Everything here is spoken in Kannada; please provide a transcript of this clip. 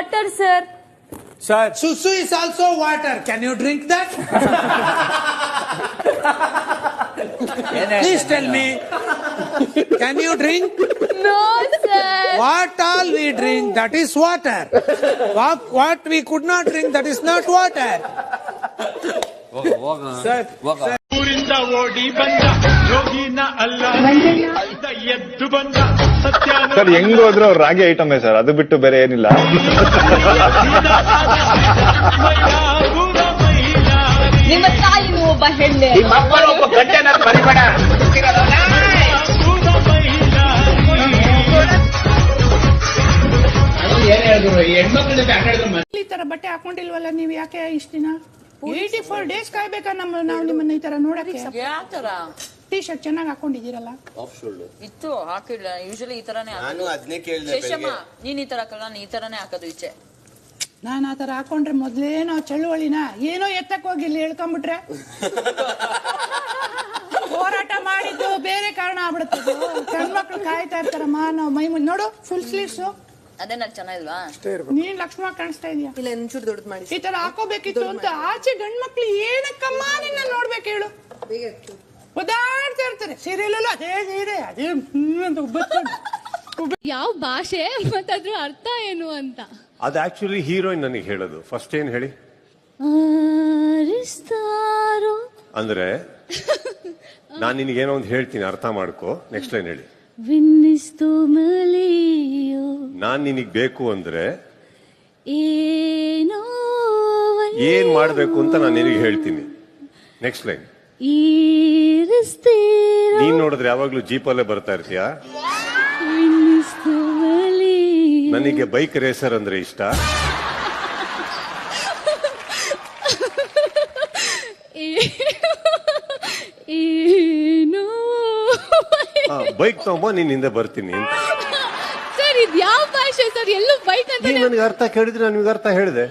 Water sir. Sir Susu is also water. Can you drink that? Please tell me. Can you drink? No sir. What all we drink, that is water. What we could not drink, that is not water. Sir ಊರಿಂದ ಓಡಿ ಬಂದ ಯೋಗಿನ ಅಲ್ಲ ಎದ್ದು ಬಂದ ಸತ್ಯ ಸರ್ ಹೆಂಗ್ ಹೋದ್ರು ಅವ್ರು ರಾಗಿ ಐಟಮೇ ಸರ್, ಅದು ಬಿಟ್ಟು ಬೇರೆ ಏನಿಲ್ಲ. ನಿಮ್ಮ ತಾಯಿನೂ ಒಬ್ಬ ಹೆಣ್ಣೆ. ಈ ತರ ಬಟ್ಟೆ ಹಾಕೊಂಡಿಲ್ವಲ್ಲ ನೀವು, ಯಾಕೆ ಇಷ್ಟ ದಿನ 84 days ಕಾಯ್ಬೇಕಾ ನಾವು ನಿಮ್ಮನ್ನ ಈ ತರ ನೋಡಕ್ಕೆ? ಯಾವ ತರ ಟೀ ಶರ್ಟ್ ಚೆನ್ನಾಗಿ ಹಾಕೊಂಡಿದ್ದೀರಲ್ಲ. ಇತ್ತು ಹಾಕಿಲ್ಲ, ಯೂಶಲಿ ಈ ತರಾನೇ ನಾನು ಅದನ್ನೇ ಕೇಳಿದೆ. ಶೇಷಮ್ಮ ನೀನ್ ಈ ತರ ಹಾಕಲ್ಲ, ನಾನು ಈ ತರಾನೇ ಹಾಕೋದು ಈಚೆ. ನಾನು ಆ ತರ ಹಾಕೊಂಡ್ರೆ ಮೊದ್ಲೇನೋ ಚಳುವಳಿನ ಏನೋ ಎತ್ತಕ್ ಹೋಗಿಲ್ಲ ಹೇಳ್ಕೊಂಡ್ಬಿಟ್ರೆ ಹೋರಾಟ ಮಾಡಿದ್ದು ಬೇರೆ ಕಾರಣ ಆಗ್ಬಿಡುತ್ತೆ. ಹೆಣ್ಮಕ್ಳು ಕಾಯ್ತಾ ಇರ್ತಾರಮ್ಮ, ನಾವು ಮೈ ಮುಂದೆ ನೋಡು ಫುಲ್ ಸ್ಲೀವ್ಸ್. ಅದೇ ನಾನು ಚೆನ್ನಾಗಿಲ್ವಾ? ನೀನ್ ಲಕ್ಷ್ಮ ಕಾಣಿಸ್ತಾ ಇದೀಯ. ಈ ತರ ಹಾಕೋಬೇಕಿತ್ತು ಅಂತ ಆಚೆ ಗಂಡ್ಮಕ್ಳು ಏನಕ್ಕಮ್ಮ ನಿನ್ನ ನೋಡ್ಬೇಕು ಹೇಳು? ಒದಾಡ್ತಾ ಇರ್ತಾರೆ ಸೀರಿಯಲ್ ಅದೇ ಸೀರೆ ಅದೇ ಅಂತ ಉಬ್ಬತ್ಕೊಂಡು. ಯಾವ ಭಾಷೆ ಮತ್ತದ್ರ ಅರ್ಥ ಏನು ಅಂತ ಅದು ಆಕ್ಚುಲಿ ಹೀರೋಯಿನ್ ನನಗೆ ಹೇಳೋದು. ಫಸ್ಟ್ ಏನ್ ಹೇಳಿ ಅಂದ್ರೆ ನಾನು ನಿನಗೇನೋ ಒಂದು ಹೇಳ್ತೀನಿ, ಅರ್ಥ ಮಾಡ್ಕೋ. ನೆಕ್ಸ್ಟ್ ಲೈನ್ ಹೇಳಿ. ನಾನ್ ನಿನಗ್ ಬೇಕು ಅಂದ್ರೆ ಏನ್ ಮಾಡ್ಬೇಕು ಅಂತ ನಾನು ನಿನಗೆ ಹೇಳ್ತೀನಿ. Next line. ನೀನ್ ನೋಡಿದ್ರೆ ಯಾವಾಗ್ಲೂ ಜೀಪಲ್ಲೇ ಬರ್ತಾ ಇರ್ತೀಯ. ನನಗೆ ಬೈಕ್ ರೇಸರ್ ಅಂದ್ರೆ ಇಷ್ಟ. ಬೈಕ್ ತಗೊಂಬ, ನೀನ್ ಹಿಂದೆ ಬರ್ತೀನಿ ಅಂತ. ಸರ್ ಇದು ಯಾವ ಭಾಷೆ ಸರ್? ಎಲ್ಲೂ ಬೈಕ್ ಅಂತ ನನಗೆ ಅರ್ಥ ಕೇಳಿದ್ರೆ ನಾನು ನಿಮ್ಗೆ ಅರ್ಥ ಹೇಳಿದೆ.